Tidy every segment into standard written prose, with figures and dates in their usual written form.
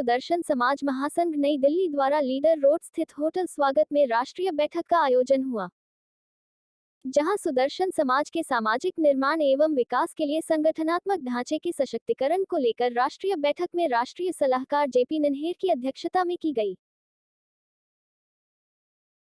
सुदर्शन समाज महासंघ नई दिल्ली द्वारा लीडर रोड स्थित होटल स्वागत में राष्ट्रीय बैठक का आयोजन हुआ, जहां सुदर्शन समाज के सामाजिक निर्माण एवं विकास के लिए संगठनात्मक ढांचे के सशक्तिकरण को लेकर राष्ट्रीय बैठक में राष्ट्रीय सलाहकार जेपी नन्हेर की अध्यक्षता में की गई,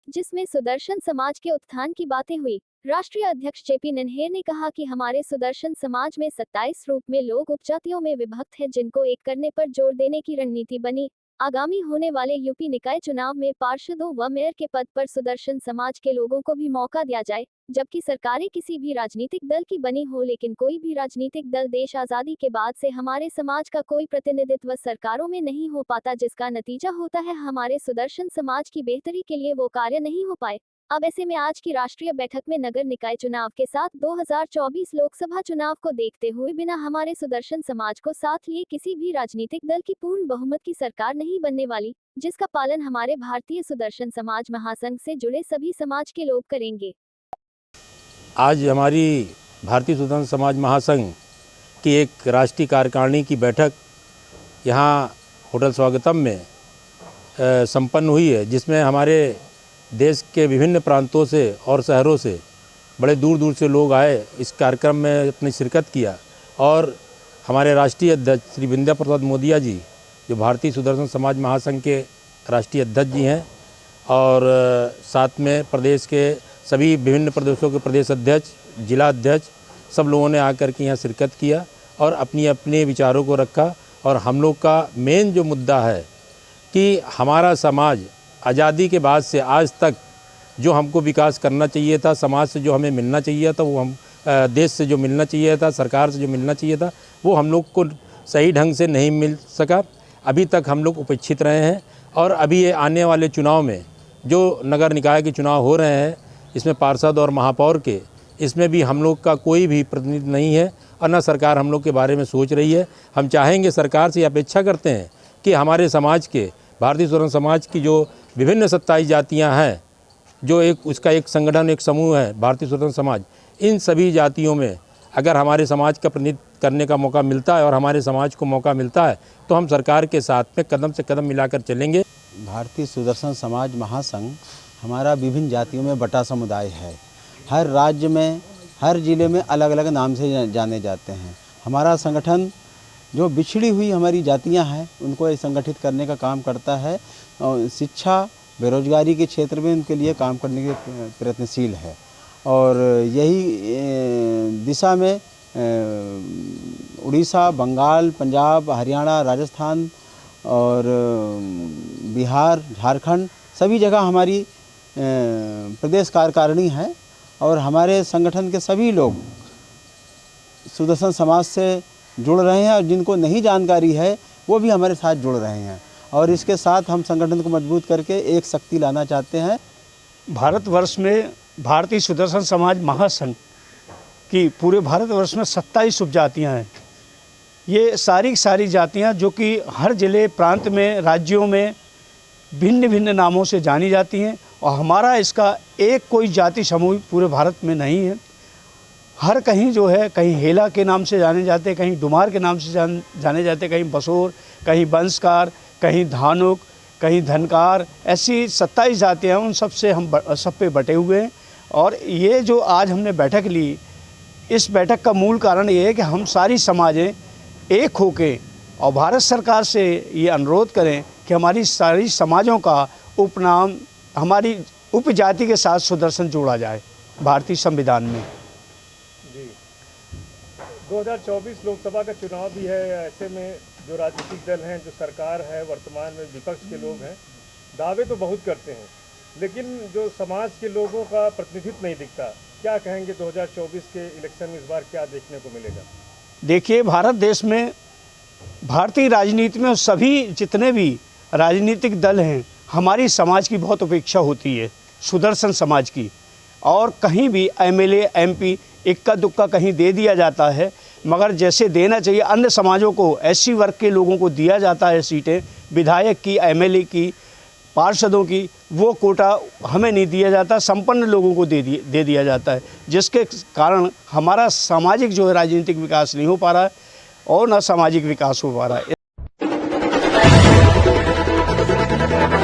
जिसमें सुदर्शन समाज के उत्थान की बातें हुई। राष्ट्रीय अध्यक्ष जेपी नन्हेर ने कहा कि हमारे सुदर्शन समाज में 27 रूप में लोग उपजातियों में विभक्त हैं, जिनको एक करने पर जोर देने की रणनीति बनी। आगामी होने वाले यूपी निकाय चुनाव में पार्षदों व मेयर के पद पर सुदर्शन समाज के लोगों को भी मौका दिया जाए, जबकि सरकारें किसी भी राजनीतिक दल की बनी हो, लेकिन कोई भी राजनीतिक दल देश आजादी के बाद से हमारे समाज का कोई प्रतिनिधित्व सरकारों में नहीं हो पाता, जिसका नतीजा होता है हमारे सुदर्शन समाज की बेहतरी के लिए वो कार्य नहीं हो पाए। अब ऐसे में आज की राष्ट्रीय बैठक में नगर निकाय चुनाव के साथ 2024 लोकसभा चुनाव को देखते हुए बिना हमारे सुदर्शन समाज को साथ लिए किसी भी राजनीतिक दल की पूर्ण बहुमत की सरकार नहीं बनने वाली, जिसका पालन हमारे भारतीय सुदर्शन समाज महासंघ से जुड़े सभी समाज के लोग करेंगे। आज हमारी भारतीय सुदर्शन समाज महासंघ की एक राष्ट्रीय कार्यकारिणी की बैठक यहाँ होटल स्वागतम में संपन्न हुई है, जिसमें हमारे देश के विभिन्न प्रांतों से और शहरों से बड़े दूर दूर से लोग आए, इस कार्यक्रम में अपनी शिरकत किया। और हमारे राष्ट्रीय अध्यक्ष श्री विंध्या प्रसाद मोदिया जी, जो भारतीय सुदर्शन समाज महासंघ के राष्ट्रीय अध्यक्ष जी हैं, और साथ में प्रदेश के सभी विभिन्न प्रदेशों के प्रदेश अध्यक्ष, जिला अध्यक्ष, सब लोगों ने आकर के यहाँ शिरकत किया और अपनी अपने विचारों को रखा। और हम लोग का मेन जो मुद्दा है कि हमारा समाज आज़ादी के बाद से आज तक जो हमको विकास करना चाहिए था, समाज से जो हमें मिलना चाहिए था, वो हम देश से जो मिलना चाहिए था, सरकार से जो मिलना चाहिए था, वो हम लोग को सही ढंग से नहीं मिल सका। अभी तक हम लोग उपेक्षित रहे हैं। और अभी ये आने वाले चुनाव में जो नगर निकाय के चुनाव हो रहे हैं, इसमें पार्षद और महापौर के, इसमें भी हम लोग का कोई भी प्रतिनिधि नहीं है और न सरकार हम लोग के बारे में सोच रही है। हम चाहेंगे, सरकार से अपेक्षा करते हैं कि हमारे समाज के, भारतीय सुदर्शन समाज की जो विभिन्न 27 जातियां हैं, जो उसका एक संगठन, एक समूह है भारतीय सुदर्शन समाज, इन सभी जातियों में अगर हमारे समाज का प्रतिनिधित्व करने का मौका मिलता है और हमारे समाज को मौका मिलता है, तो हम सरकार के साथ में कदम से कदम मिलाकर चलेंगे। भारतीय सुदर्शन समाज महासंघ हमारा विभिन्न जातियों में बटा समुदाय है। हर राज्य में, हर जिले में अलग अलग नाम से जाने जाते हैं। हमारा संगठन जो बिछड़ी हुई हमारी जातियां हैं, उनको संगठित करने का काम करता है और शिक्षा, बेरोजगारी के क्षेत्र में उनके लिए काम करने के प्रयत्नशील है। और यही दिशा में उड़ीसा, बंगाल, पंजाब, हरियाणा, राजस्थान और बिहार, झारखंड, सभी जगह हमारी प्रदेश कार्यकारिणी है। और हमारे संगठन के सभी लोग सुदर्शन समाज से जुड़ रहे हैं और जिनको नहीं जानकारी है वो भी हमारे साथ जुड़ रहे हैं। और इसके साथ हम संगठन को मजबूत करके एक शक्ति लाना चाहते हैं। भारतवर्ष में भारतीय सुदर्शन समाज महासंघ की पूरे भारतवर्ष में 27 उपजातियाँ हैं। ये सारी जातियाँ जो कि हर जिले, प्रांत में, राज्यों में भिन्न भिन्न नामों से जानी जाती हैं। और हमारा इसका एक कोई जाति समूह पूरे भारत में नहीं है। हर कहीं जो है, कहीं हेला के नाम से जाने जाते, कहीं डुमार के नाम से जाने जाते, कहीं बसोर, कहीं बंसकार, कहीं धानुक, कहीं धनकार, ऐसी 27 जातियाँ, उन सब से हम सब पे बटे हुए हैं। और ये जो आज हमने बैठक ली, इस बैठक का मूल कारण ये है कि हम सारी समाजें एक होके और भारत सरकार से ये अनुरोध करें कि हमारी सारी समाजों का उपनाम हमारी उपजाति के साथ सुदर्शन जोड़ा जाए भारतीय संविधान में। 2024 लोकसभा का चुनाव भी है। ऐसे में जो राजनीतिक दल हैं, जो सरकार है, वर्तमान में विपक्ष के लोग हैं, दावे तो बहुत करते हैं, लेकिन जो समाज के लोगों का प्रतिनिधित्व नहीं दिखता। क्या कहेंगे 2024 के इलेक्शन में इस बार क्या देखने को मिलेगा? देखिए, भारत देश में भारतीय राजनीति में सभी जितने भी राजनीतिक दल हैं, हमारी समाज की बहुत अपेक्षा होती है, सुदर्शन समाज की। और कहीं भी एमएलए, एमपी इक्का दुक्का कहीं दे दिया जाता है, मगर जैसे देना चाहिए अन्य समाजों को, एससी वर्ग के लोगों को दिया जाता है सीटें, विधायक की, एमएलए की, पार्षदों की, वो कोटा हमें नहीं दिया जाता, संपन्न लोगों को दे दिया जाता है, जिसके कारण हमारा सामाजिक जो है राजनीतिक विकास नहीं हो पा रहा है और न सामाजिक विकास हो पा रहा है। हैं।